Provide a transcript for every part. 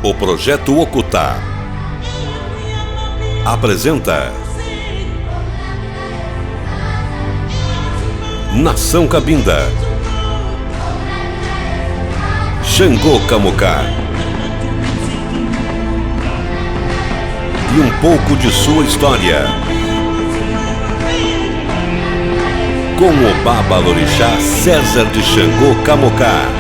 O Projeto Okutá apresenta Nação Cabinda, Xangô Kamoká e um pouco de sua história, com o Babalorixá César de Xangô Kamoká.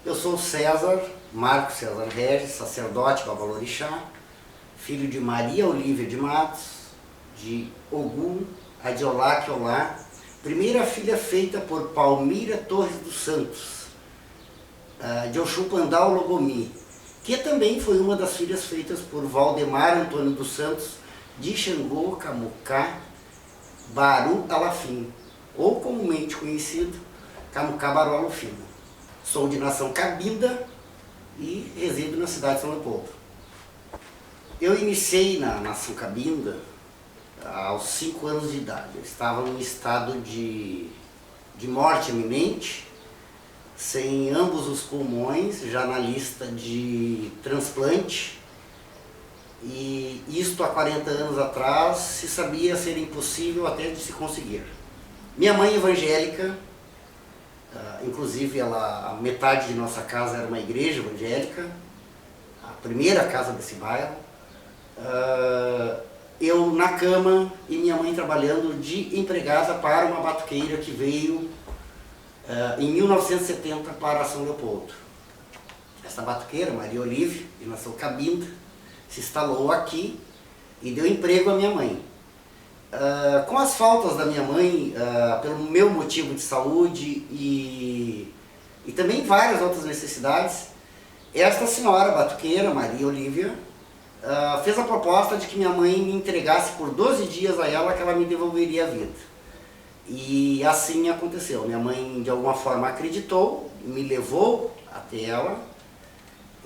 Eu sou César, Marcos César Regis, sacerdote Babalorixá, filho de Maria Olívia de Matos, de Ogum Adiolá Quiolá, primeira filha feita por Palmira Torres dos Santos, de Oxum Pandau Logomi, que também foi uma das filhas feitas por Valdemar Antônio dos Santos, de Xangô Kamoká Baru Alafim, ou comumente conhecido Kamoká Baru Alafim. Sou de nação Cabinda e resido na cidade de São Leopoldo. Eu iniciei na nação Cabinda aos 5 anos de idade. Eu estava num estado de morte iminente, sem ambos os pulmões, já na lista de transplante. E isto há 40 anos atrás se sabia ser impossível até de se conseguir. Minha mãe evangélica, inclusive a metade de nossa casa era uma igreja evangélica, a primeira casa desse bairro. Eu na cama e minha mãe trabalhando de empregada para uma batuqueira que veio em 1970 para São Leopoldo. Essa batuqueira, Maria Olívia, de nação Cabinda, se instalou aqui e deu emprego à minha mãe. Com as faltas da minha mãe, pelo meu motivo de saúde e também várias outras necessidades, esta senhora batuqueira, Maria Olívia, fez a proposta de que minha mãe me entregasse por 12 dias a ela, que ela me devolveria a vida. E assim aconteceu. Minha mãe de alguma forma acreditou, me levou até ela,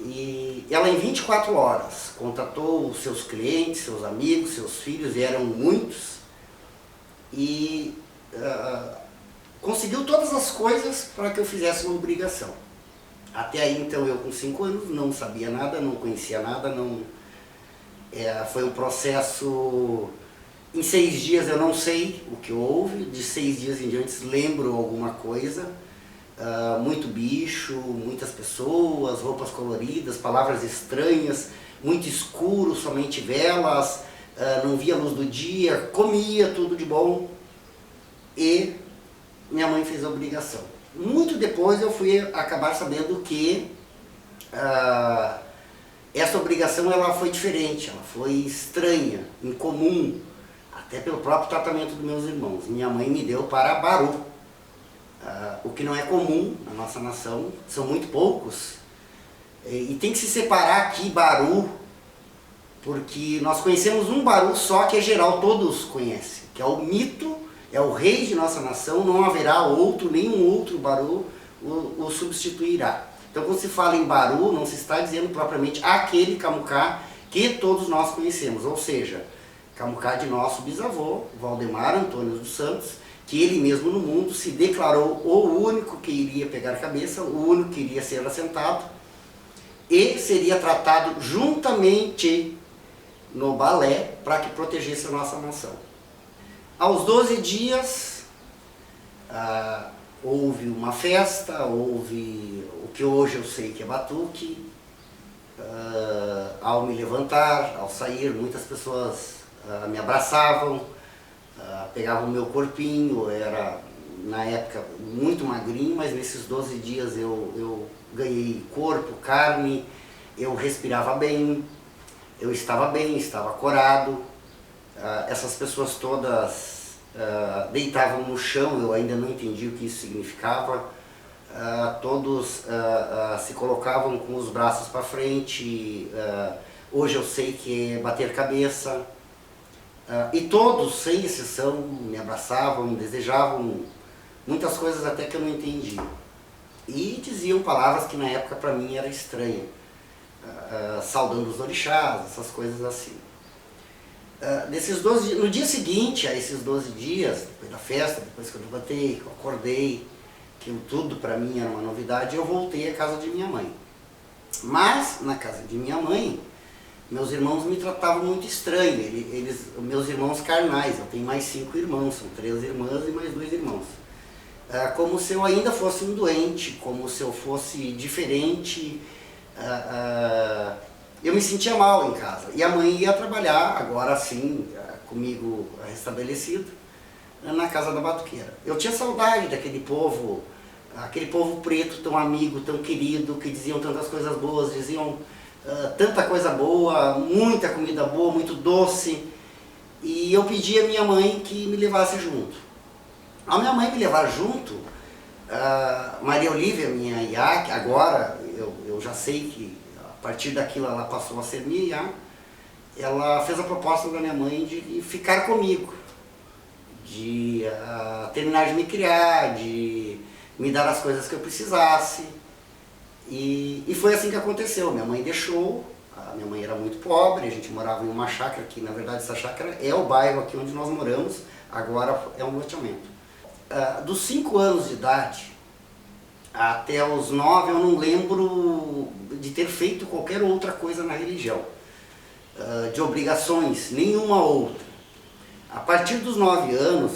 e ela em 24 horas contatou os seus clientes, seus amigos, seus filhos, e eram muitos, e conseguiu todas as coisas para que eu fizesse uma obrigação. Até aí então eu com 5 anos não sabia nada, não conhecia nada, foi um processo. Em 6 dias eu não sei o que houve, de 6 dias em diante lembro alguma coisa. Muito bicho, muitas pessoas, roupas coloridas, palavras estranhas, muito escuro, somente velas, não via luz do dia, comia tudo de bom, e minha mãe fez a obrigação. Muito depois eu fui acabar sabendo que essa obrigação ela foi diferente, ela foi estranha, incomum, até pelo próprio tratamento dos meus irmãos. Minha mãe me deu para Baru. O que não é comum na nossa nação, são muito poucos, e tem que se separar aqui Baru, porque nós conhecemos um Baru só que é geral, todos conhecem, que é o mito, é o rei de nossa nação, não haverá outro, nenhum outro Baru o substituirá. Então quando se fala em Baru, não se está dizendo propriamente aquele Kamoká que todos nós conhecemos, ou seja, Kamoká de nosso bisavô, Valdemar Antônio dos Santos, que ele mesmo no mundo se declarou o único que iria pegar a cabeça, o único que iria ser assentado e seria tratado juntamente no balé para que protegesse a nossa nação. Aos 12 dias houve uma festa, houve o que hoje eu sei que é batuque. Ao me levantar, ao sair, muitas pessoas me abraçavam, pegavam o meu corpinho. Eu era, na época, muito magrinho, mas nesses 12 dias eu ganhei corpo, carne, eu respirava bem, eu estava bem, estava corado. Essas pessoas todas deitavam no chão, eu ainda não entendi o que isso significava. Todos se colocavam com os braços para frente. Hoje eu sei que é bater cabeça. E todos, sem exceção, me abraçavam, me desejavam muitas coisas até que eu não entendia. E diziam palavras que na época para mim era estranha, saudando os orixás, essas coisas assim. No dia seguinte a esses 12 dias, depois da festa, depois que eu levantei, que eu acordei, que tudo para mim era uma novidade, eu voltei à casa de minha mãe. Mas, na casa de minha mãe, meus irmãos me tratavam muito estranho, meus irmãos carnais, eu tenho mais 5 irmãos, são 3 irmãs e mais 2 irmãos. Como se eu ainda fosse um doente, como se eu fosse diferente, eu me sentia mal em casa. E a mãe ia trabalhar, agora sim, comigo restabelecido, na casa da batuqueira. Eu tinha saudade daquele povo, aquele povo preto tão amigo, tão querido, que diziam tantas coisas boas, diziam tanta coisa boa, muita comida boa, muito doce. E eu pedi à minha mãe que me levasse junto. A minha mãe me levar junto, Maria Olívia, minha Iá, que agora eu já sei que a partir daquilo ela passou a ser minha Iá, ela fez a proposta da minha mãe de ficar comigo, de terminar de me criar, de me dar as coisas que eu precisasse. E foi assim que aconteceu. Minha mãe deixou, a minha mãe era muito pobre, a gente morava em uma chácara, que na verdade essa chácara é o bairro aqui onde nós moramos, agora é um loteamento. Dos 5 anos de idade até os 9 eu não lembro de ter feito qualquer outra coisa na religião, de obrigações, nenhuma outra. A partir dos 9 anos,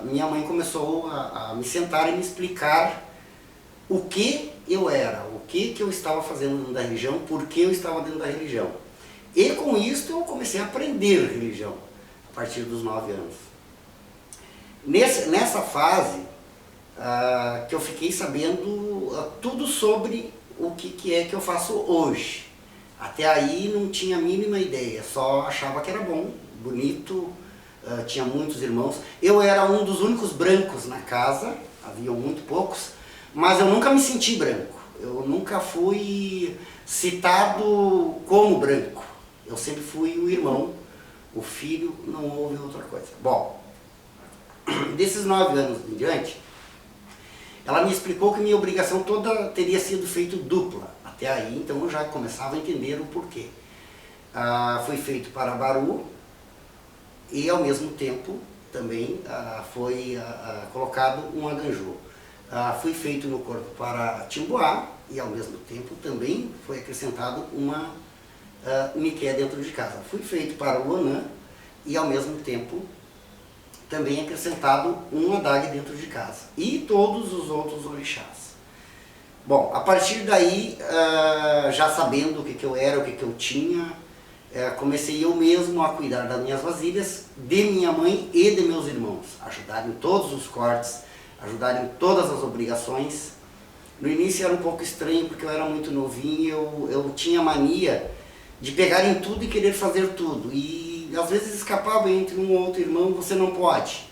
minha mãe começou a me sentar e me explicar o que eu era, o que eu estava fazendo dentro da religião, por que eu estava dentro da religião. E com isso eu comecei a aprender religião, a partir dos 9 anos. Nessa fase, que eu fiquei sabendo tudo sobre o que é que eu faço hoje. Até aí não tinha a mínima ideia, só achava que era bom, bonito, tinha muitos irmãos. Eu era um dos únicos brancos na casa, haviam muito poucos, mas eu nunca me senti branco, eu nunca fui citado como branco. Eu sempre fui o irmão, o filho, não houve outra coisa. Bom, desses 9 anos em diante, ela me explicou que minha obrigação toda teria sido feita dupla. Até aí, então, eu já começava a entender o porquê. Foi feito para Baru e, ao mesmo tempo, também foi colocado um aganjô. Fui feito no corpo para Timboá e, ao mesmo tempo, também foi acrescentado uma Miqué dentro de casa. Fui feito para o Anã e, ao mesmo tempo, também acrescentado um Adag dentro de casa. E todos os outros orixás. Bom, a partir daí, já sabendo o que eu era, o que eu tinha, comecei eu mesmo a cuidar das minhas vasilhas, de minha mãe e de meus irmãos. Ajudar em todos os cortes, ajudar em todas as obrigações. No início era um pouco estranho, porque eu era muito novinho, eu tinha mania de pegar em tudo e querer fazer tudo. E às vezes escapava entre um ou outro irmão, você não pode.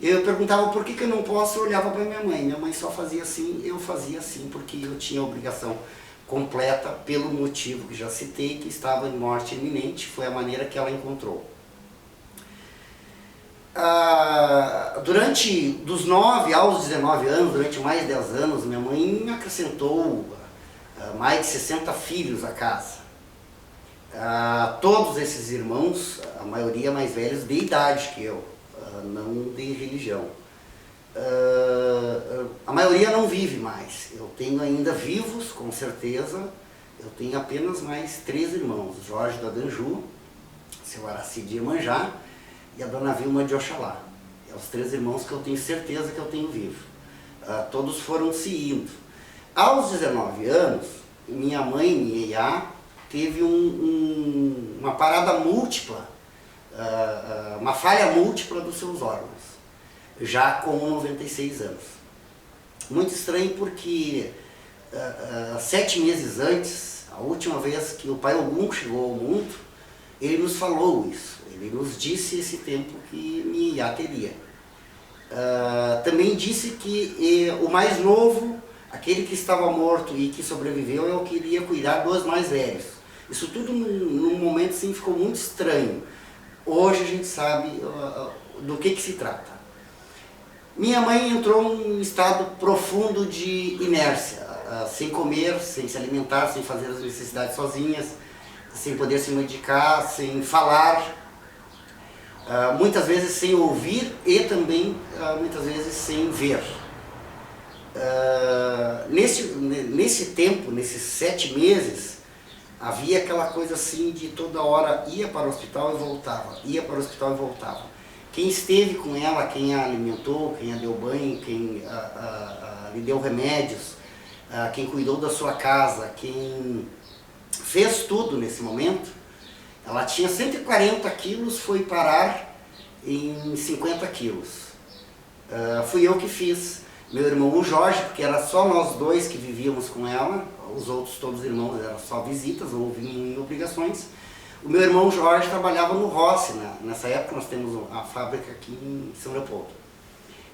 Eu perguntava por que eu não posso, eu olhava para minha mãe só fazia assim, eu fazia assim, porque eu tinha a obrigação completa pelo motivo que já citei, que estava em morte iminente, foi a maneira que ela encontrou. Dos 9 aos 19 anos, durante mais de 10 anos, minha mãe me acrescentou mais de 60 filhos à casa. Todos esses irmãos, a maioria mais velhos, de idade que eu, não de religião. A maioria não vive mais. Eu tenho ainda vivos, com certeza. Eu tenho apenas mais 3 irmãos. Jorge da Danju, seu Araci de Iemanjá e a dona Vilma de Oxalá. É os 3 irmãos que eu tenho certeza que eu tenho vivo. Todos foram se indo. Aos 19 anos, minha mãe, minha Iá, teve uma parada múltipla, uma falha múltipla dos seus órgãos, já com 96 anos. Muito estranho porque 7 meses antes, a última vez que o pai Ogum chegou ao mundo, ele nos falou isso, ele nos disse esse tempo que minha Iá teria. Também disse que o mais novo, aquele que estava morto e que sobreviveu, eu queria cuidar dos mais velhos. Isso tudo num momento assim ficou muito estranho. Hoje a gente sabe do que se trata. Minha mãe entrou num estado profundo de inércia, sem comer, sem se alimentar, sem fazer as necessidades sozinhas, sem poder se medicar, sem falar, muitas vezes sem ouvir e também muitas vezes sem ver. Nesse tempo, nesses 7 meses, havia aquela coisa assim de toda hora ia para o hospital e voltava, ia para o hospital e voltava. Quem esteve com ela, quem a alimentou, quem a deu banho, quem lhe deu remédios, quem cuidou da sua casa, quem fez tudo nesse momento, ela tinha 140 quilos, foi parar em 50 quilos. Fui eu que fiz. Meu irmão, o Jorge, porque era só nós dois que vivíamos com ela, os outros todos irmãos eram só visitas ou vinham em obrigações. O meu irmão Jorge trabalhava no Rossi, nessa época nós temos a fábrica aqui em São Leopoldo.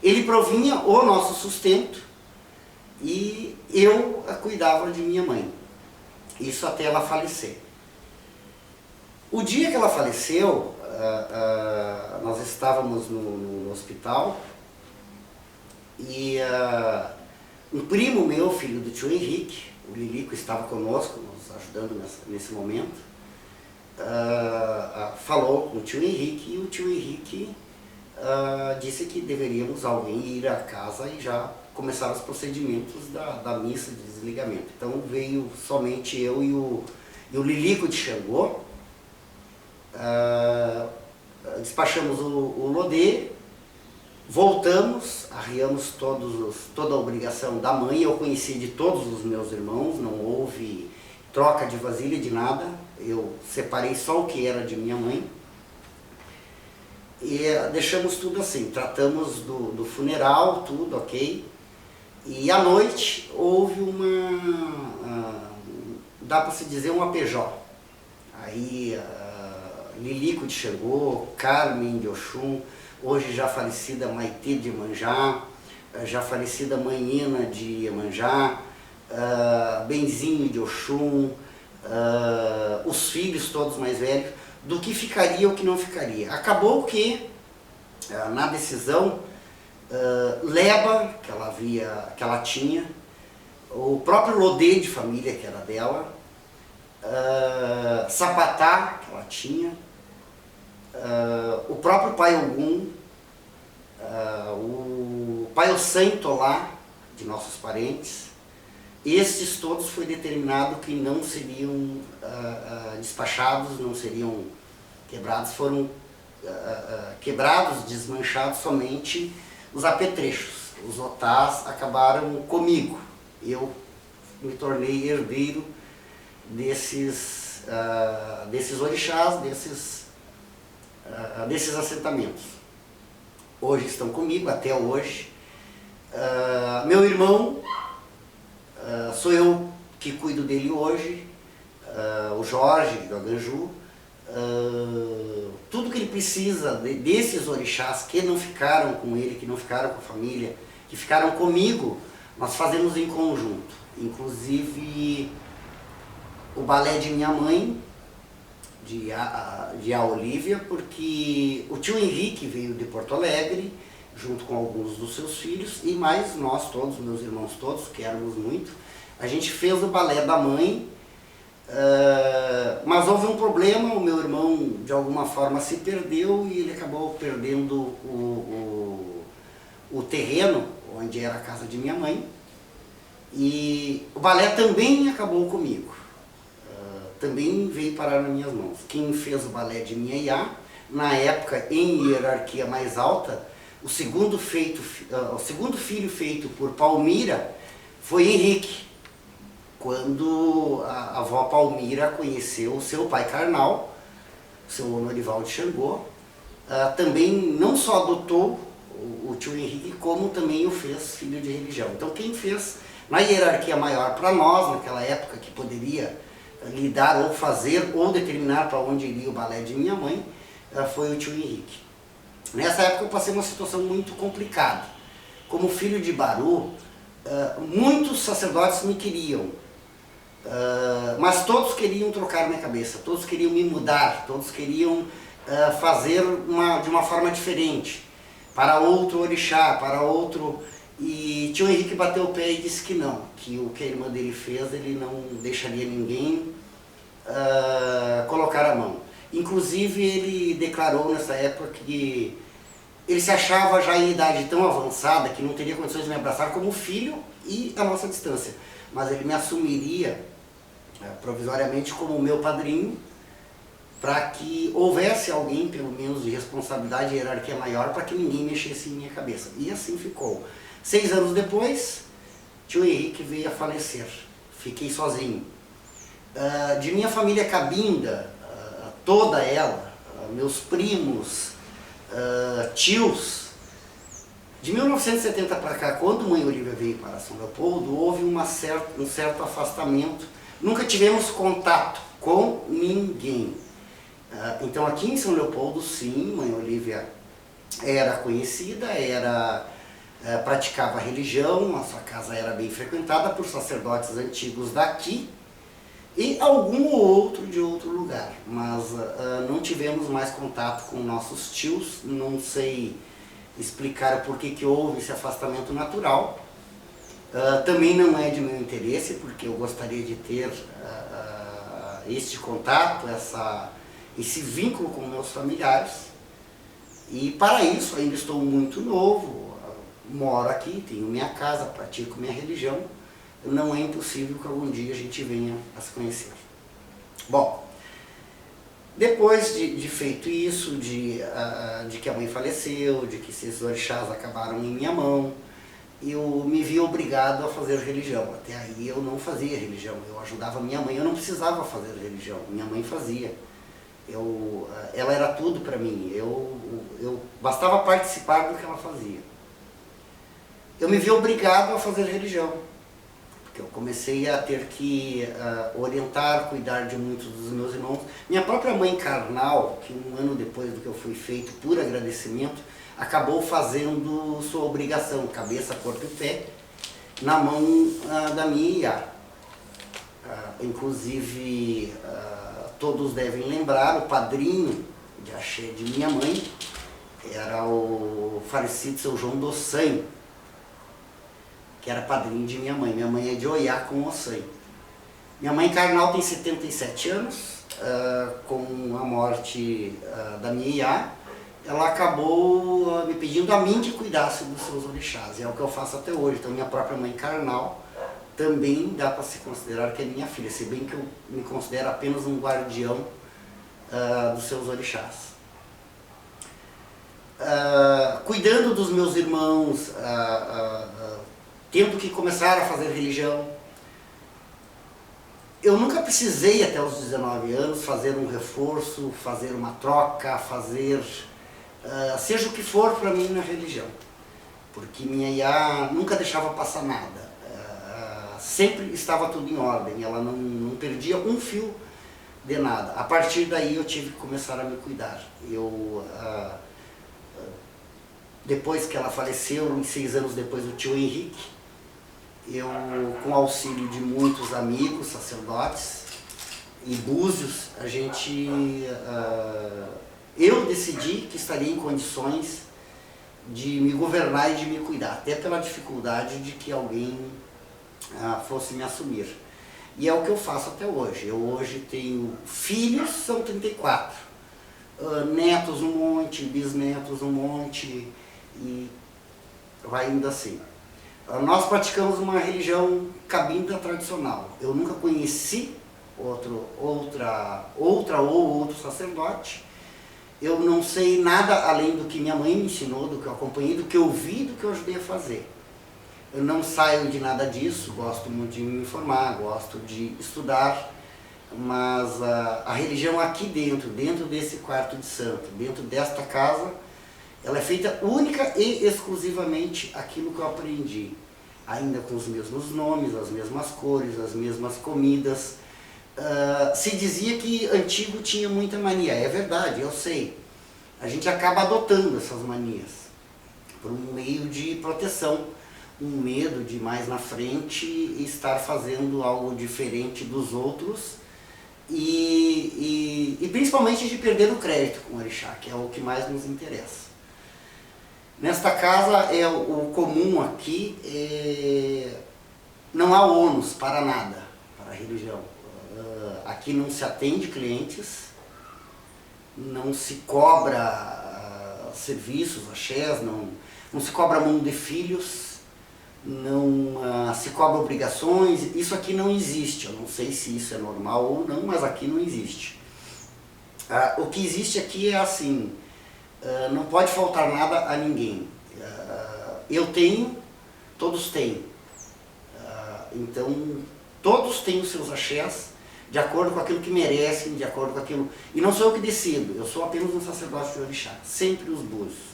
Ele provinha o nosso sustento e eu cuidava de minha mãe, isso até ela falecer. O dia que ela faleceu, nós estávamos no hospital e um primo meu, filho do tio Henrique, o Lilico, estava conosco, nos ajudando nesse momento, falou com o tio Henrique e o tio Henrique disse que deveríamos alguém ir à casa e já começar os procedimentos da missa de desligamento. Então veio somente eu e o Lilico de Xangô, despachamos o Lodê, voltamos, arriamos toda a obrigação da mãe. Eu conheci de todos os meus irmãos, não houve troca de vasilha de nada, eu separei só o que era de minha mãe e deixamos tudo assim, tratamos do funeral, tudo ok, e à noite houve dá para se dizer um apejó. Aí Lilico de Xangô, Carmen de Oxum, hoje já falecida Maitê de Iemanjá, já falecida Manhina de Iemanjá, Benzinho de Oxum, os filhos todos mais velhos, do que ficaria ou que não ficaria. Acabou que, na decisão, Leba, que ela tinha, o próprio Lodê de família, que era dela, Sapatá, que ela tinha, o próprio pai Ogum, o pai Ossento lá, de nossos parentes, estes todos foi determinado que não seriam despachados, não seriam quebrados, foram quebrados, desmanchados somente os apetrechos. Os otás acabaram comigo. Eu me tornei herdeiro desses orixás, desses assentamentos. Hoje estão comigo, até hoje. Meu irmão, sou eu que cuido dele hoje, o Jorge, do Aganju. Tudo que ele precisa desses orixás que não ficaram com ele, que não ficaram com a família, que ficaram comigo, nós fazemos em conjunto. Inclusive o balé de minha mãe, de a Olívia, porque o tio Henrique veio de Porto Alegre, junto com alguns dos seus filhos, e mais nós todos, meus irmãos todos, que éramos muito, a gente fez o balé da mãe, mas houve um problema, o meu irmão de alguma forma se perdeu e ele acabou perdendo o terreno onde era a casa de minha mãe, e o balé também acabou comigo, também veio parar nas minhas mãos. Quem fez o balé de minha Iá, na época em hierarquia mais alta, o segundo filho feito por Palmira foi Henrique, quando a avó Palmira conheceu o seu pai carnal, o seu Honorival de Xangô, também não só adotou o tio Henrique, como também o fez filho de religião. Então quem fez na hierarquia maior para nós, naquela época, que poderia lidar ou fazer ou determinar para onde iria o balé de minha mãe, foi o tio Henrique. Nessa época eu passei uma situação muito complicada. Como filho de Baru, muitos sacerdotes me queriam, mas todos queriam trocar minha cabeça, todos queriam me mudar, todos queriam fazer de uma forma diferente, para outro orixá, para outro... E tio Henrique bateu o pé e disse que não, que o que a irmã dele fez, ele não deixaria ninguém colocar a mão. Inclusive ele declarou nessa época que ele se achava já em idade tão avançada que não teria condições de me abraçar como filho e a nossa distância. Mas ele me assumiria provisoriamente como meu padrinho, para que houvesse alguém, pelo menos, de responsabilidade e hierarquia maior, para que ninguém mexesse em minha cabeça. E assim ficou. 6 anos depois, tio Henrique veio a falecer. Fiquei sozinho. De minha família cabinda, toda ela, meus primos, tios, de 1970 para cá, quando mãe Olívia veio para São Leopoldo, houve um certo afastamento. Nunca tivemos contato com ninguém. Então aqui em São Leopoldo, sim, mãe Olívia era conhecida, praticava religião, a sua casa era bem frequentada por sacerdotes antigos daqui e algum ou outro de outro lugar, mas não tivemos mais contato com nossos tios, não sei explicar por que houve esse afastamento natural. Também não é de meu interesse, porque eu gostaria de ter este contato, esse vínculo com meus familiares, e para isso ainda estou muito novo, moro aqui, tenho minha casa, pratico minha religião, não é impossível que algum dia a gente venha a se conhecer. Bom, depois de feito isso, de que a mãe faleceu, de que esses orixás acabaram em minha mão, eu me vi obrigado a fazer religião. Até aí eu não fazia religião, eu ajudava minha mãe, eu não precisava fazer religião, minha mãe fazia. Ela era tudo para mim, eu bastava participar do que ela fazia. Eu me vi obrigado a fazer religião, porque eu comecei a ter que orientar, cuidar de muitos dos meus irmãos. Minha própria mãe carnal, que um ano depois do que eu fui feito, por agradecimento, acabou fazendo sua obrigação, cabeça, corpo e pé, na mão da minha iá. Inclusive, todos devem lembrar, o padrinho de axé de minha mãe era o falecido seu João Dossanho, que era padrinho de minha mãe. Minha mãe é de Oiá com Ossanho. Minha mãe carnal tem 77 anos, com a morte da minha iá, ela acabou me pedindo a mim que cuidasse dos seus orixás, e é o que eu faço até hoje. Então minha própria mãe carnal também dá para se considerar que é minha filha, se bem que eu me considero apenas um guardião dos seus orixás. Cuidando dos meus irmãos, tendo que começar a fazer religião, eu nunca precisei até os 19 anos fazer um reforço, fazer uma troca, seja o que for para mim na religião, porque minha iá nunca deixava passar nada. Sempre estava tudo em ordem, ela não perdia um fio de nada. A partir daí eu tive que começar a me cuidar. Depois que ela faleceu, 6 anos depois do tio Henrique, com auxílio de muitos amigos, sacerdotes e búzios, eu decidi que estaria em condições de me governar e de me cuidar, até pela dificuldade de que alguém fosse me assumir. E é o que eu faço até hoje. Eu hoje tenho filhos, são 34, netos um monte, bisnetos um monte, e vai indo assim. Nós praticamos uma religião cabinda tradicional. Eu nunca conheci outra ou outro sacerdote. Eu não sei nada além do que minha mãe me ensinou, do que eu acompanhei, do que eu vi, do que eu ajudei a fazer. Eu não saio de nada disso, gosto muito de me informar, gosto de estudar, mas a religião aqui dentro desse quarto de santo, dentro desta casa, ela é feita única e exclusivamente aquilo que eu aprendi, ainda com os mesmos nomes, as mesmas cores, as mesmas comidas. Se dizia que antigo tinha muita mania, é verdade, eu sei. A gente acaba adotando essas manias por um meio de proteção, um medo de mais na frente estar fazendo algo diferente dos outros e principalmente de perder o crédito com o orixá, que é o que mais nos interessa. Nesta casa, o comum aqui não há ônus para nada, para a religião. Aqui não se atende clientes, não se cobra serviços, axés, não se cobra mundo de filhos, não se cobra obrigações. Isso aqui não existe. Eu não sei se isso é normal ou não, mas aqui não existe. O que existe aqui é assim, não pode faltar nada a ninguém. Eu tenho, todos têm. Então, todos têm os seus axés, de acordo com aquilo que merecem, de acordo com aquilo... E não sou eu que decido, eu sou apenas um sacerdote de orixá, sempre os búzios.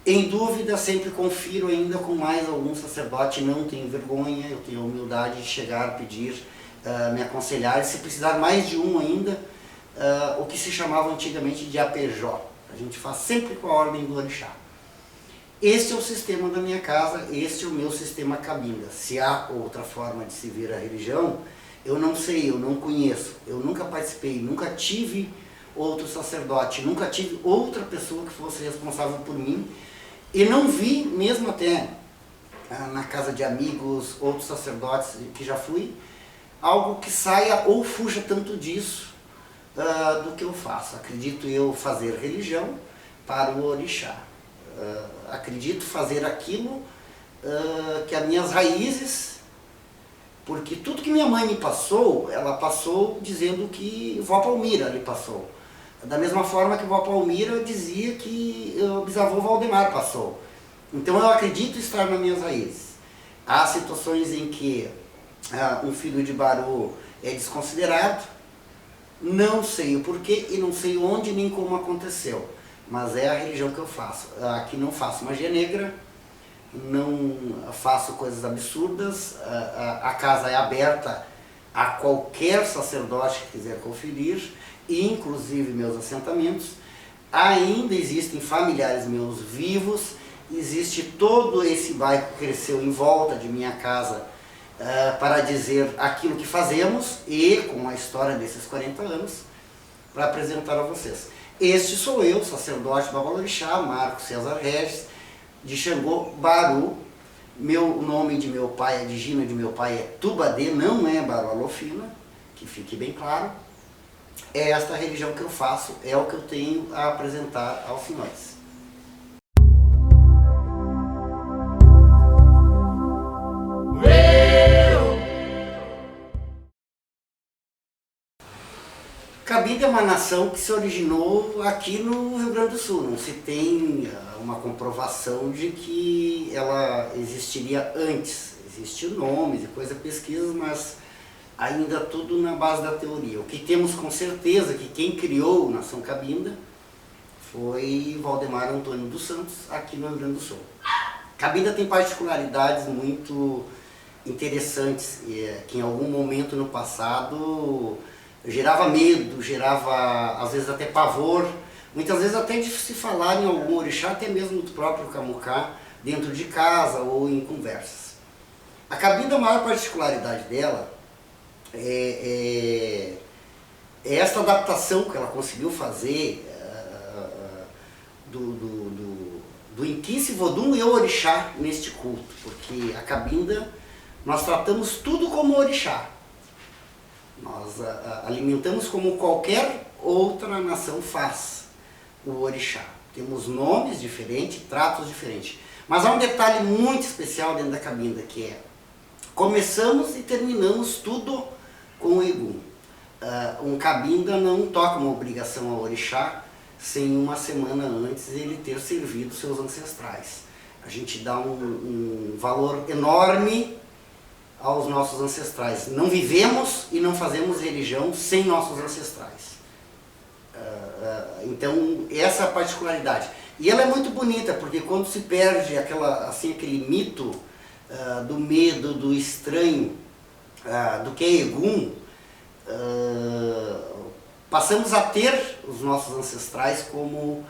Em dúvida, sempre confiro ainda com mais algum sacerdote, não tenho vergonha, eu tenho a humildade de chegar, pedir, me aconselhar, e se precisar mais de um ainda, o que se chamava antigamente de APJ. A gente faz sempre com a ordem do orixá. Este é o sistema da minha casa, este é o meu sistema cabinda. Se há outra forma de se ver a religião, eu não sei, eu não conheço, eu nunca participei, nunca tive outro sacerdote, nunca tive outra pessoa que fosse responsável por mim, e não vi, mesmo até na casa de amigos, outros sacerdotes que já fui, algo que saia ou fuja tanto disso do que eu faço. Acredito eu fazer religião para o orixá. Acredito fazer aquilo que as minhas raízes, porque tudo que minha mãe me passou, ela passou dizendo que vó Palmira lhe passou. Da mesma forma que vó Palmira dizia que o bisavô Valdemar passou. Então eu acredito estar nas minhas raízes. Há situações em que um filho de Baru é desconsiderado, não sei o porquê e não sei onde nem como aconteceu, mas é a religião que eu faço. Aqui não faço magia negra, não faço coisas absurdas, a casa é aberta a qualquer sacerdote que quiser conferir, inclusive meus assentamentos. Ainda existem familiares meus vivos, existe todo esse bairro que cresceu em volta de minha casa para dizer aquilo que fazemos e com a história desses 40 anos para apresentar a vocês. Este sou eu, sacerdote Babalorixá, Marco César Regis, de Xangô, Baru. O nome de meu pai, a digina de meu pai é Tubadê, não é Baru Alofina, que fique bem claro. É esta religião que eu faço, é o que eu tenho a apresentar aos senhores. Cabinda é uma nação que se originou aqui no Rio Grande do Sul. Não se tem uma comprovação de que ela existiria antes. Existem nomes e coisas, pesquisas, mas ainda tudo na base da teoria. O que temos com certeza que quem criou a nação Cabinda foi Valdemar Antônio dos Santos, aqui no Rio Grande do Sul. Cabinda tem particularidades muito interessantes, que em algum momento no passado gerava medo, gerava às vezes até pavor, muitas vezes até de se falar em algum orixá, até mesmo do próprio Camucá, dentro de casa ou em conversas. A Cabinda, a maior particularidade dela é esta adaptação que ela conseguiu fazer do Inquice, Vodum e o orixá neste culto, porque a Cabinda nós tratamos tudo como orixá. Nós alimentamos como qualquer outra nação faz o orixá. Temos nomes diferentes, tratos diferentes. Mas há um detalhe muito especial dentro da Cabinda, que é: começamos e terminamos tudo com o Egum. Um Cabinda não toca uma obrigação ao orixá sem uma semana antes ele ter servido seus ancestrais. A gente dá um valor enorme aos nossos ancestrais. Não vivemos e não fazemos religião sem nossos ancestrais. Então, essa é a particularidade. E ela é muito bonita, porque quando se perde aquele mito do medo, do estranho, do que é Egum, passamos a ter os nossos ancestrais como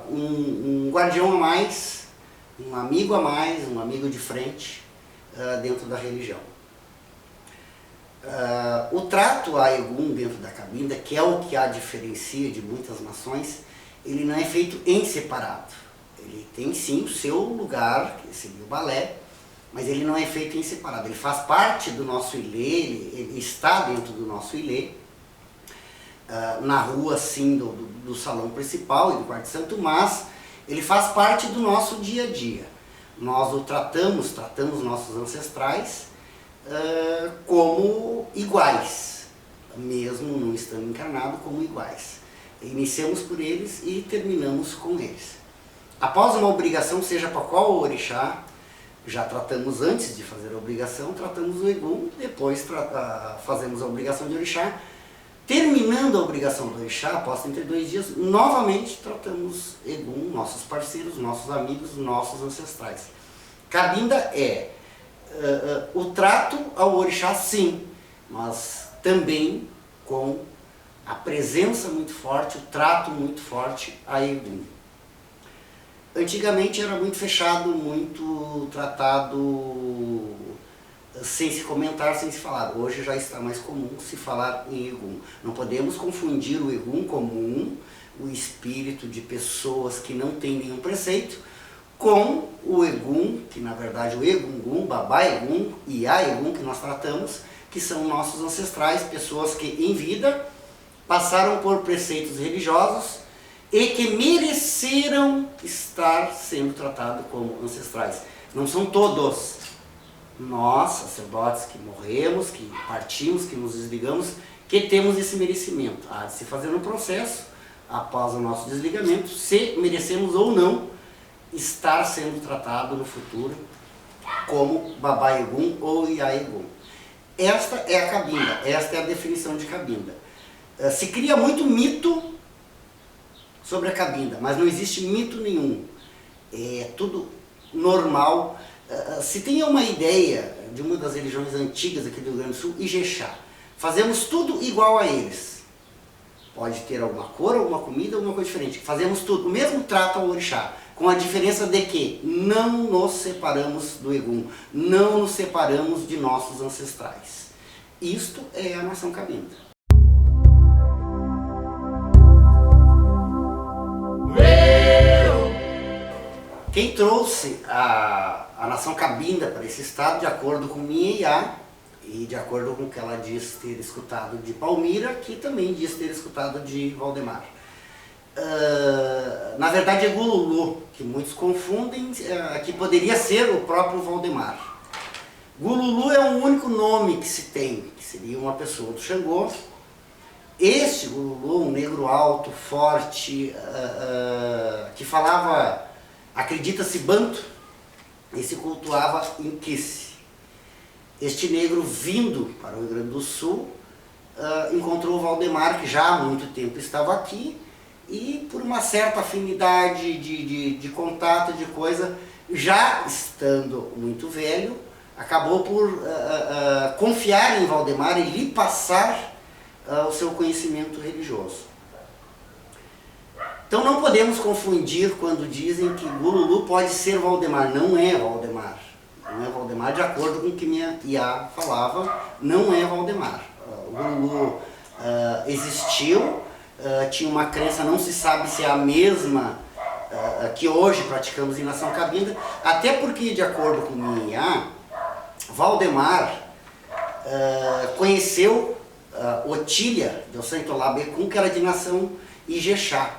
um guardião a mais, um amigo a mais, um amigo de frente, dentro da religião. O trato a Egum dentro da cabinda, que é o que a diferencia de muitas nações, ele não é feito em separado. Ele tem sim o seu lugar, que seria o balé, mas ele não é feito em separado. Ele faz parte do nosso ilê, ele está dentro do nosso ilê, na rua sim do salão principal e do quarto santo, mas ele faz parte do nosso dia a dia. Nós o tratamos nossos ancestrais como iguais, mesmo não estando encarnado, como iguais. Iniciamos por eles e terminamos com eles. Após uma obrigação, seja para qual orixá, já tratamos antes de fazer a obrigação, tratamos o Egum, depois fazemos a obrigação de orixá. Terminando a obrigação do orixá, após 32 dias, novamente tratamos Egum, nossos parceiros, nossos amigos, nossos ancestrais. Cabinda é o trato ao orixá, sim, mas também com a presença muito forte, o trato muito forte a Egum. Antigamente era muito fechado, muito tratado sem se comentar, sem se falar. Hoje já está mais comum se falar em Egum. Não podemos confundir o Egum comum, o espírito de pessoas que não têm nenhum preceito, com o Egum, que na verdade o Egungun, Babá Egum e a Egum que nós tratamos, que são nossos ancestrais, pessoas que em vida passaram por preceitos religiosos e que mereceram estar sendo tratados como ancestrais. Não são todos. Nós, sacerdotes que morremos, que partimos, que nos desligamos, que temos esse merecimento. Há de se fazer um processo, após o nosso desligamento, se merecemos ou não estar sendo tratado no futuro como Babá Egum ou Iá Egum. Esta é a cabinda, esta é a definição de cabinda. Se cria muito mito sobre a cabinda, mas não existe mito nenhum. É tudo normal. Se tem uma ideia de uma das religiões antigas aqui do Rio Grande do Sul, Ijexá, fazemos tudo igual a eles. Pode ter alguma cor, alguma comida, alguma coisa diferente. Fazemos tudo, o mesmo trato ao orixá, com a diferença de que não nos separamos do Egum, não nos separamos de nossos ancestrais. Isto é a nação cabinda. Quem trouxe a nação cabinda para esse estado, de acordo com minha Iá, e de acordo com o que ela diz ter escutado de Palmira, que também diz ter escutado de Valdemar. Na verdade é Gululu, que muitos confundem, que poderia ser o próprio Valdemar. Gululu é o único nome que se tem, que seria uma pessoa do Xangô. Este Gululu, um negro alto, forte, que falava, acredita-se, banto, e se cultuava em Kice. Este negro, vindo para o Rio Grande do Sul, encontrou o Valdemar, que já há muito tempo estava aqui, e por uma certa afinidade de contato, de coisa, já estando muito velho, acabou por confiar em Valdemar e lhe passar o seu conhecimento religioso. Então não podemos confundir quando dizem que Gululu pode ser Valdemar. Não é Valdemar. Não é Valdemar, de acordo com o que minha Iá falava, não é Valdemar. O Gululu existiu, tinha uma crença, não se sabe se é a mesma que hoje praticamos em nação cabinda, até porque, de acordo com minha Iá, Valdemar conheceu Otília, de Ossentolá Becum, que era de nação Ijexá.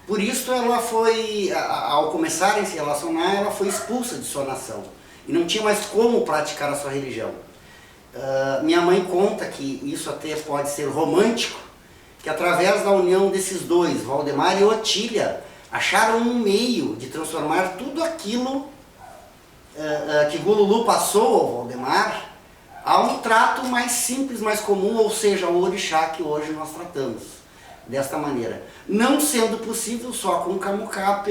Por isso ela foi, ao começar a se relacionar, ela foi expulsa de sua nação. E não tinha mais como praticar a sua religião. Minha mãe conta que isso até pode ser romântico, que através da união desses dois, Valdemar e Otília, acharam um meio de transformar tudo aquilo que Gululu passou ao Valdemar a um trato mais simples, mais comum, ou seja, o orixá que hoje nós tratamos. Desta maneira, não sendo possível só com Kamuká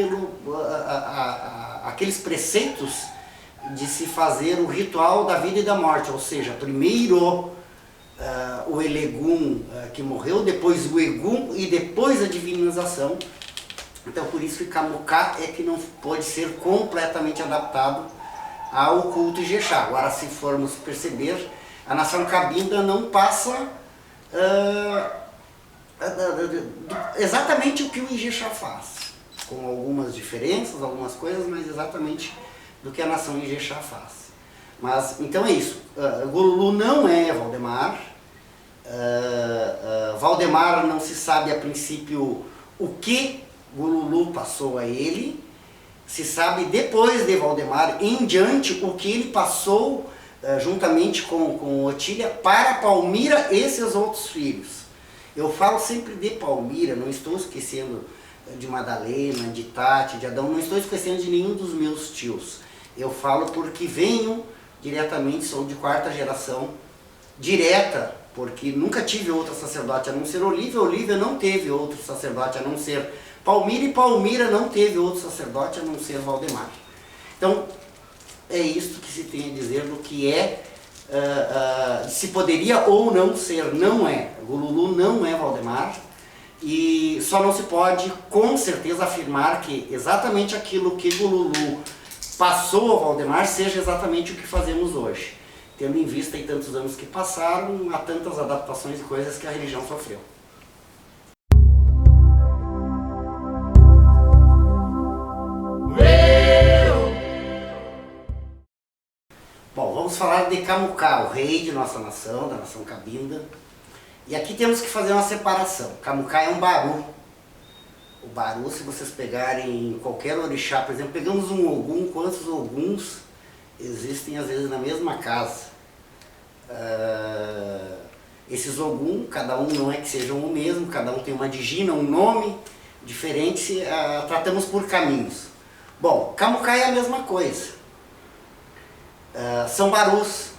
aqueles preceitos de se fazer o ritual da vida e da morte, ou seja, primeiro o Elegum que morreu, depois o Egum e depois a divinização. Então por isso que Kamuká é que não pode ser completamente adaptado ao culto Ijexá. Agora, se formos perceber, A nação Cabinda não passa exatamente o que o Ijexá faz, com algumas diferenças, algumas coisas, mas exatamente do que a nação Ijexá faz. Mas, então é isso, Golulu não é Valdemar, Valdemar não se sabe a princípio o que Golulu passou a ele, se sabe depois de Valdemar em diante o que ele passou juntamente com Otília para Palmira e seus outros filhos. Eu falo sempre de Palmira, não estou esquecendo de Madalena, de Tati, de Adão, não estou esquecendo de nenhum dos meus tios. Eu falo porque venho diretamente, sou de 4ª geração, direta, porque nunca tive outro sacerdote a não ser Olívia, Olívia não teve outro sacerdote a não ser Palmira, e Palmira não teve outro sacerdote a não ser Valdemar. Então, é isto que se tem a dizer do que é, se poderia ou não ser, não é. Golulu não é Valdemar, e só não se pode com certeza afirmar que exatamente aquilo que Golulu passou ao Valdemar seja exatamente o que fazemos hoje, tendo em vista aí tantos anos que passaram, há tantas adaptações e coisas que a religião sofreu. Bom, vamos falar de Kamuká, o rei de nossa nação, da nação Cabinda. E aqui temos que fazer uma separação. Kamuká é um baru. O baru, se vocês pegarem qualquer orixá, por exemplo, pegamos um Ogum, quantos Oguns existem às vezes na mesma casa? Esses Ogum, cada um não é que sejam o mesmo, cada um tem uma digina, um nome diferente, tratamos por caminhos. Bom, Kamuká é a mesma coisa. São barus.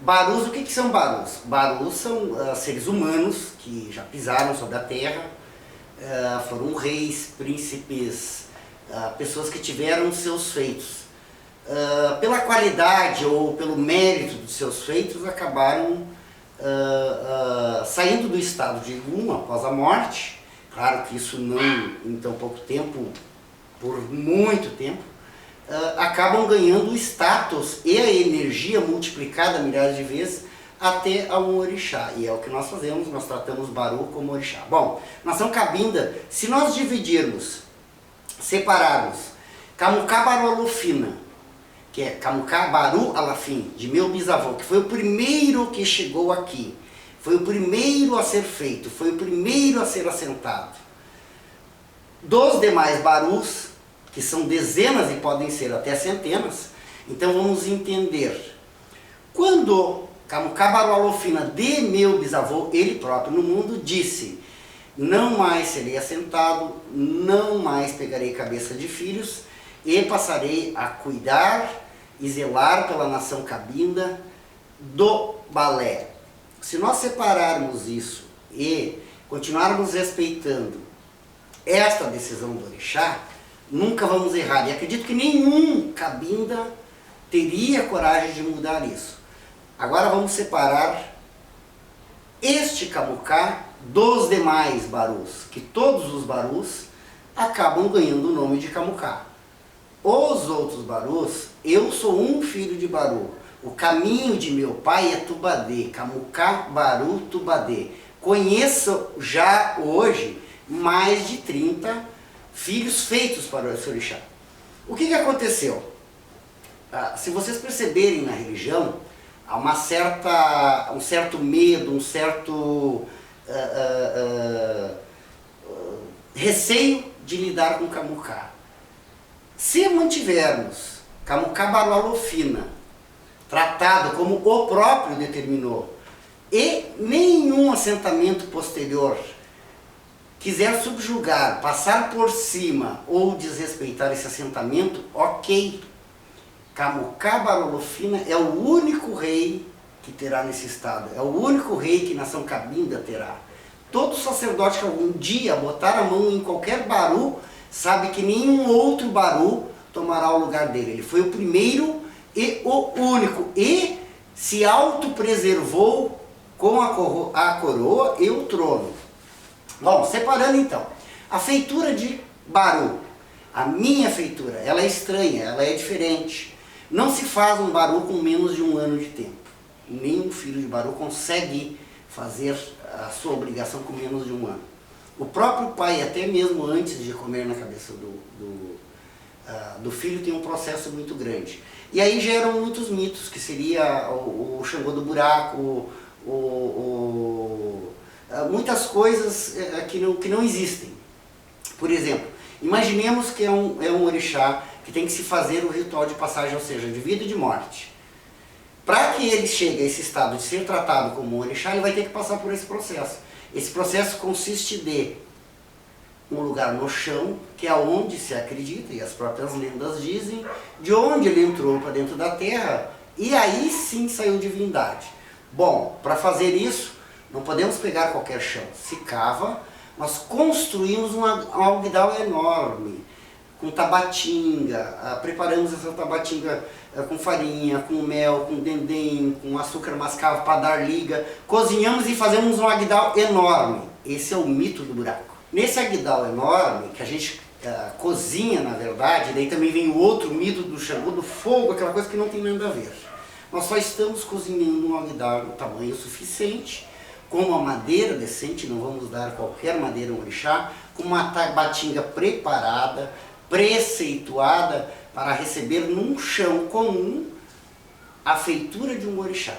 Barus, o que são barus? Barus são seres humanos que já pisaram sobre a terra, foram reis, príncipes, pessoas que tiveram seus feitos. Pela qualidade ou pelo mérito dos seus feitos, acabaram saindo do estado de Igum após a morte. Claro que isso não em tão pouco tempo, por muito tempo, acabam ganhando o status e a energia multiplicada milhares de vezes até a um orixá. E é o que nós fazemos, nós tratamos Baru como orixá. Bom, nação Cabinda, se nós dividirmos, separarmos Kamuká Baru Alufina, que é Kamuká Baru Alafim, de meu bisavô, que foi o primeiro que chegou aqui, foi o primeiro a ser feito, foi o primeiro a ser assentado. Dos demais Barus, que são dezenas e podem ser até centenas, então vamos entender. Quando Kamuká Baru Alufina, de meu bisavô, ele próprio no mundo, disse: não mais serei assentado, não mais pegarei cabeça de filhos, e passarei a cuidar e zelar pela nação Cabinda do balé. Se nós separarmos isso e continuarmos respeitando esta decisão do orixá, nunca vamos errar. E acredito que nenhum Cabinda teria coragem de mudar isso. Agora vamos separar este Kamuká dos demais Barus, que todos os Barus acabam ganhando o nome de Kamuká. Os outros Barus, eu sou um filho de Baru. O caminho de meu pai é Tubadê, Kamuká Baru Tubadê. Conheço já hoje mais de 30 filhos feitos para esse orixá. O que aconteceu? Se vocês perceberem na religião, há um certo medo, um certo receio de lidar com Kamuká. Se mantivermos Kamuká Baru Alufina tratado como o próprio determinou, e nenhum assentamento posterior quiser subjugar, passar por cima ou desrespeitar esse assentamento, ok. Kamuká Baru Alufina é o único rei que terá nesse estado, é o único rei que nação Cabinda terá. Todo sacerdote que algum dia botar a mão em qualquer Baru, sabe que nenhum outro Baru tomará o lugar dele. Ele foi o primeiro e o único, e se autopreservou com a coroa e o trono. Bom, separando então, a feitura de Baru, a minha feitura, ela é estranha, ela é diferente. Não se faz um Baru com menos de 1 ano de tempo. nenhum filho de Baru consegue fazer a sua obrigação com menos de 1 ano. O próprio pai, até mesmo antes de comer na cabeça do filho, tem um processo muito grande. E aí geram muitos mitos, que seria o Xangô do buraco, muitas coisas que não existem. Por exemplo, imaginemos que é um orixá que tem que se fazer o ritual de passagem, ou seja, de vida e de morte. Para que ele chegue a esse estado de ser tratado como um orixá, ele vai ter que passar por esse processo. Esse processo consiste de um lugar no chão, que é onde se acredita, e as próprias lendas dizem, de onde ele entrou para dentro da terra, e aí sim saiu divindade. Bom, para fazer isso, não podemos pegar qualquer chão. Se cava, nós construímos um alguidal enorme, com tabatinga, preparamos essa tabatinga com farinha, com mel, com dendém, com açúcar mascavo para dar liga, cozinhamos e fazemos um alguidal enorme. Esse é o mito do buraco. Nesse alguidal enorme, que a gente cozinha na verdade, daí também vem o outro mito do Xangô, do fogo, aquela coisa que não tem nada a ver. Nós só estamos cozinhando um alguidal no tamanho suficiente, com uma madeira decente, não vamos dar qualquer madeira ao orixá, com uma tabatinga preparada, preceituada, para receber num chão comum a feitura de um orixá.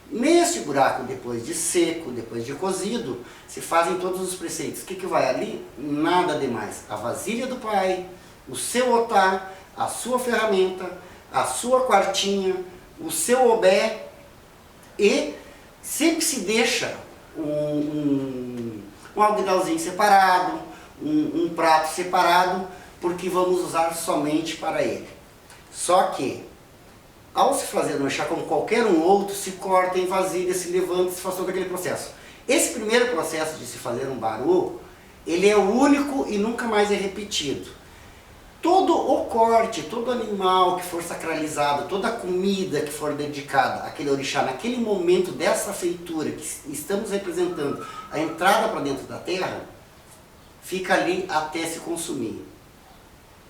Neste buraco, depois de seco, depois de cozido, se fazem todos os preceitos. O que vai ali? Nada demais. A vasilha do pai, o seu otá, a sua ferramenta, a sua quartinha, o seu obé, e sempre se deixa um alguidalzinho separado, um prato separado, porque vamos usar somente para ele. Só que, ao se fazer no orixá como qualquer um outro, se corta em vasilha, se levanta, se faz todo aquele processo. Esse primeiro processo de se fazer um baru, ele é o único e nunca mais é repetido. Todo o corte, todo animal que for sacralizado, toda a comida que for dedicada àquele orixá, naquele momento dessa feitura que estamos representando, a entrada para dentro da terra, fica ali até se consumir.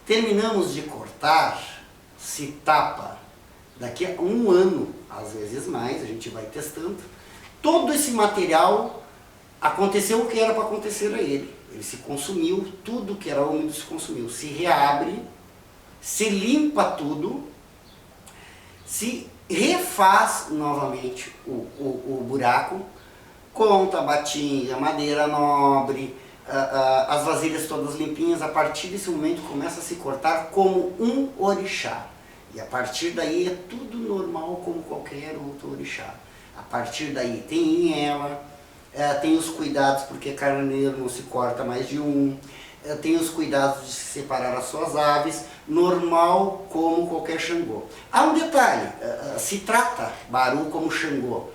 Terminamos de cortar, se tapa. Daqui a 1 ano, às vezes mais, a gente vai testando, todo esse material aconteceu o que era para acontecer a ele. Ele se consumiu, tudo que era úmido se consumiu. Se reabre, se limpa tudo, se refaz novamente o buraco com tabatinga, madeira nobre, as vasilhas todas limpinhas. A partir desse momento começa a se cortar como um orixá. E a partir daí é tudo normal como qualquer outro orixá. A partir daí tem ela, tem os cuidados, porque carneiro não se corta mais de um, tem os cuidados de se separar as suas aves, normal como qualquer Xangô. Há um detalhe, se trata Baru como Xangô,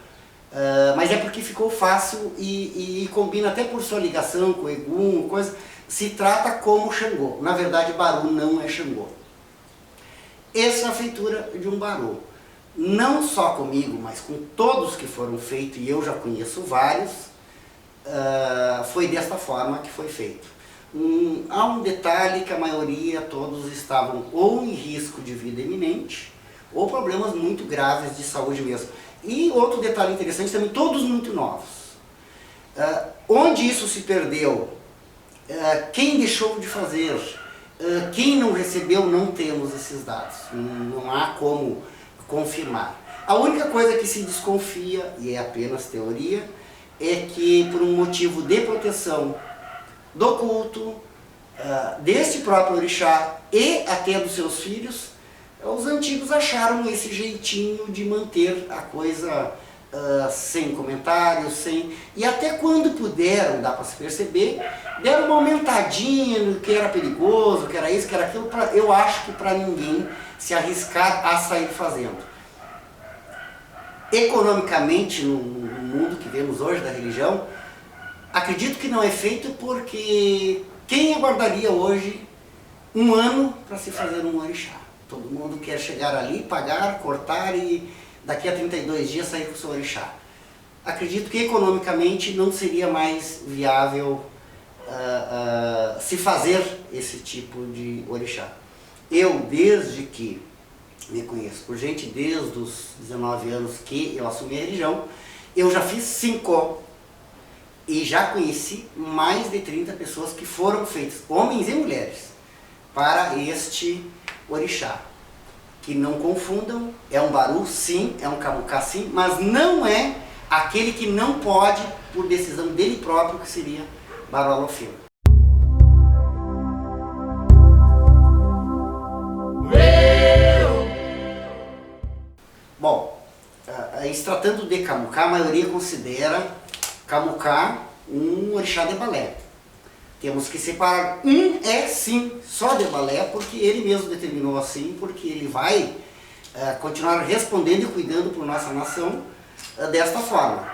mas é porque ficou fácil e combina até por sua ligação com Egum, coisa, se trata como Xangô. Na verdade, Baru não é Xangô. Essa é a feitura de um baru. Não só comigo, mas com todos que foram feitos, e eu já conheço vários, foi desta forma que foi feito. Há um detalhe que a maioria, todos estavam ou em risco de vida iminente, ou problemas muito graves de saúde mesmo. E outro detalhe interessante também, todos muito novos. Onde isso se perdeu? Quem deixou de fazer? Quem não recebeu, não temos esses dados, não há como confirmar. A única coisa que se desconfia, e é apenas teoria, é que por um motivo de proteção do culto, deste próprio orixá e até dos seus filhos, os antigos acharam esse jeitinho de manter a coisa sem comentários, e até quando puderam, dá para se perceber, deram uma aumentadinha no que era perigoso, que era isso, que era aquilo, eu acho que para ninguém se arriscar a sair fazendo. Economicamente, no mundo que vemos hoje da religião, acredito que não é feito porque quem aguardaria hoje 1 ano para se fazer um orixá? Todo mundo quer chegar ali, pagar, cortar e daqui a 32 dias sair com o seu orixá. Acredito que economicamente não seria mais viável se fazer esse tipo de orixá. Eu, desde que me conheço por gente desde os 19 anos que eu assumi a religião, eu já fiz 5 e já conheci mais de 30 pessoas que foram feitas, homens e mulheres, para este orixá. Que não confundam, é um baru sim, é um camucá sim, mas não é aquele que não pode, por decisão dele próprio, que seria baru alofina. Bom, se tratando de camucá, a maioria considera camucá um orixá de balé. Temos que separar, é sim só de balé, porque ele mesmo determinou assim, porque ele vai continuar respondendo e cuidando por nossa nação desta forma.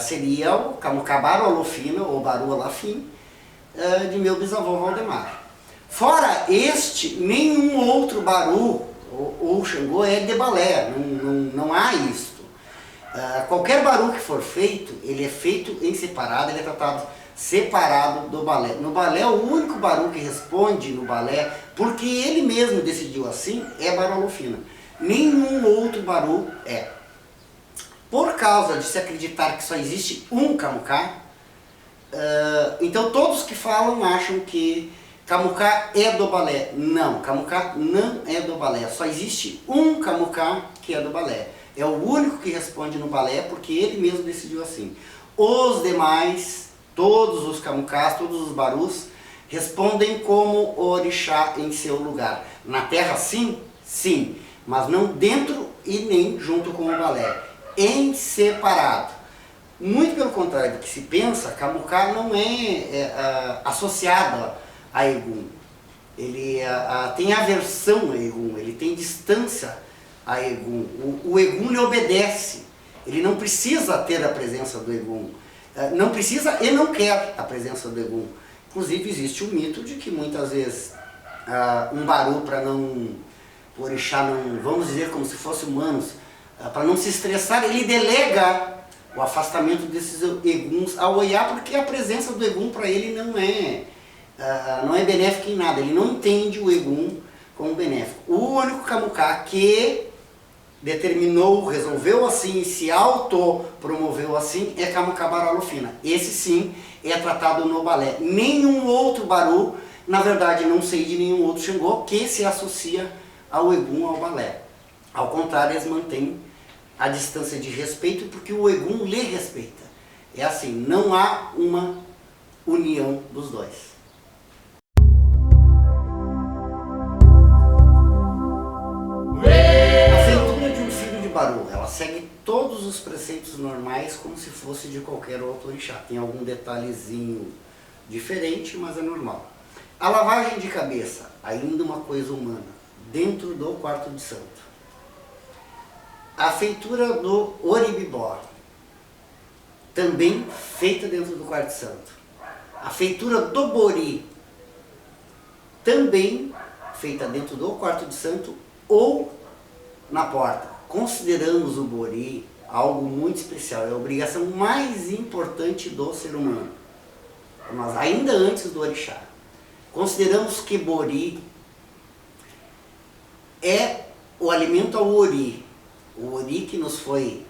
Seria o camucá Baru Alofina, ou Baru Alafim, de meu bisavô Valdemar. Fora este, nenhum outro Baru ou Xangô é de balé, não há isto. Qualquer Baru que for feito, ele é feito em separado, ele é tratado separado do balé. No balé, o único Baru que responde no balé, porque ele mesmo decidiu assim, é Baru Alofina. Nenhum outro Baru é. Por causa de se acreditar que só existe um camucá, então todos que falam acham que camucá é do balé. Não, camucá não é do balé. Só existe um camucá que é do balé. É o único que responde no balé porque ele mesmo decidiu assim. Os demais, todos os camucás, todos os barus, respondem como orixá em seu lugar. Na terra sim, sim, mas não dentro e nem junto com o balé. Em separado. Muito pelo contrário do que se pensa, camucá não é associado a Egum. Ele tem aversão a Egum, ele tem distância a Egum. O Egum lhe obedece, ele não precisa ter a presença do Egum. Não precisa e não quer a presença do Egum. Inclusive existe o mito de que muitas vezes um baru para não, o orixá não, vamos dizer como se fossem humanos, para não se estressar, ele delega o afastamento desses eguns ao Oiá, porque a presença do Egum para ele não é benéfica em nada, ele não entende o Egum como benéfico. O único camucá que determinou, resolveu assim, se autopromoveu assim, é camucá Baru Alofina. Esse sim é tratado no balé. Nenhum outro baru, na verdade não sei de nenhum outro Xangô que se associa ao Egum, ao balé. Ao contrário, eles mantêm a distância de respeito porque o Egum lhe respeita. É assim, não há uma união dos dois. A feitura de um filho de baru, ela segue todos os preceitos normais como se fosse de qualquer outro orixá. Tem algum detalhezinho diferente, mas é normal. A lavagem de cabeça, ainda uma coisa humana, dentro do quarto de santo. A feitura do oribibó, também feita dentro do quarto de santo. A feitura do bori, também feita dentro do quarto de santo ou na porta. Consideramos o bori algo muito especial, é a obrigação mais importante do ser humano. Mas ainda antes do orixá. Consideramos que bori é o alimento ao ori. O ori que nos foi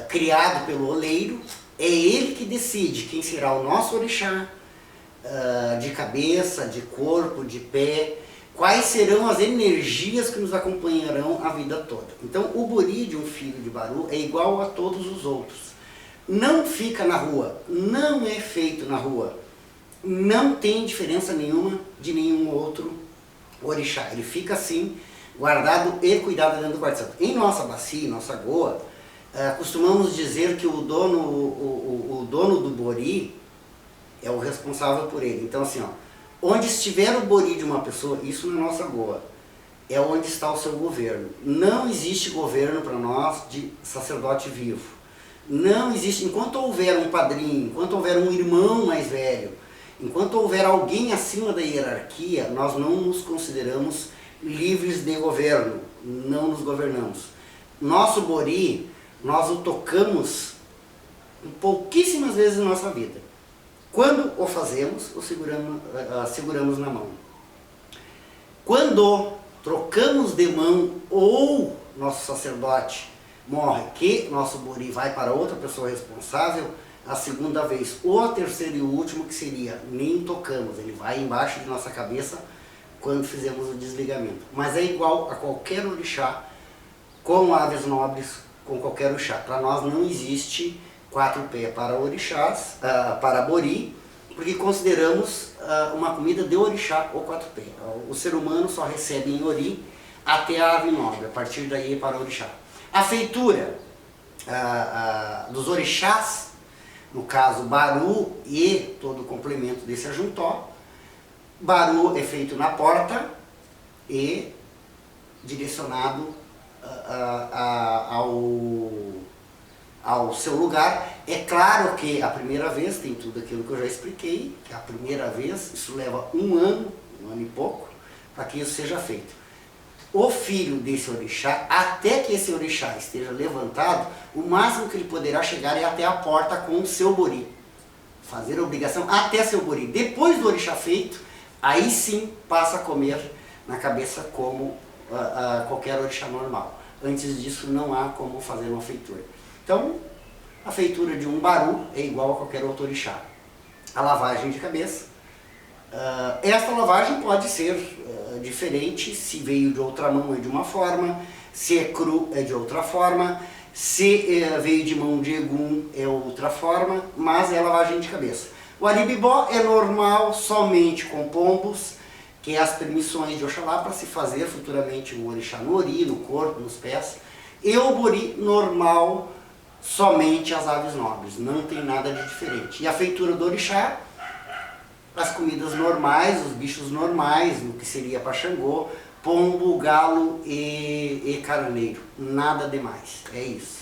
criado pelo oleiro, é ele que decide quem será o nosso orixá, de cabeça, de corpo, de pé, quais serão as energias que nos acompanharão a vida toda. Então o bori de um filho de baru é igual a todos os outros. Não fica na rua, não é feito na rua, não tem diferença nenhuma de nenhum outro orixá. Ele fica assim, guardado e cuidado dentro do quarto santo. Em nossa bacia, em nossa goa, costumamos dizer que o dono do bori é o responsável por ele. Então assim, onde estiver o bori de uma pessoa, isso na nossa goa, é onde está o seu governo. Não existe governo para nós de sacerdote vivo. Não existe, enquanto houver um padrinho, enquanto houver um irmão mais velho, enquanto houver alguém acima da hierarquia, nós não nos consideramos livres de governo, não nos governamos. Nosso bori, nós o tocamos pouquíssimas vezes na nossa vida. Quando o fazemos, o seguramos na mão. Quando trocamos de mão ou nosso sacerdote morre, que nosso bori vai para outra pessoa responsável, a segunda vez, ou a terceira e última, que seria, nem tocamos, ele vai embaixo de nossa cabeça quando fizemos o desligamento. Mas é igual a qualquer orixá, com aves nobres, com qualquer orixá. Para nós não existe 4P para orixás, para bori, porque consideramos uma comida de orixá ou 4P. O ser humano só recebe em ori até a ave nobre, a partir daí é para orixá. A feitura dos orixás, no caso Baru e todo o complemento desse ajuntó, Baru é feito na porta e direcionado ao seu lugar. É claro que a primeira vez tem tudo aquilo que eu já expliquei, que a primeira vez, isso leva um ano e pouco, para que isso seja feito. O filho desse orixá, até que esse orixá esteja levantado, o máximo que ele poderá chegar é até a porta com o seu bori. Fazer a obrigação até seu bori. Depois do orixá feito, aí sim passa a comer na cabeça como qualquer orixá normal. Antes disso não há como fazer uma feitura. Então, a feitura de um baru é igual a qualquer outro orixá. A lavagem de cabeça. Esta lavagem pode ser diferente, se veio de outra mão é de uma forma, se é cru é de outra forma, se veio de mão de egum é outra forma, mas é lavagem de cabeça. O aribibó é normal somente com pombos, que é as permissões de Oxalá para se fazer futuramente um orixá no ori, no corpo, nos pés, e o bori normal somente as aves nobres, não tem nada de diferente. E a feitura do orixá, as comidas normais, os bichos normais, no que seria para Xangô, pombo, galo e carneiro, nada demais, é isso.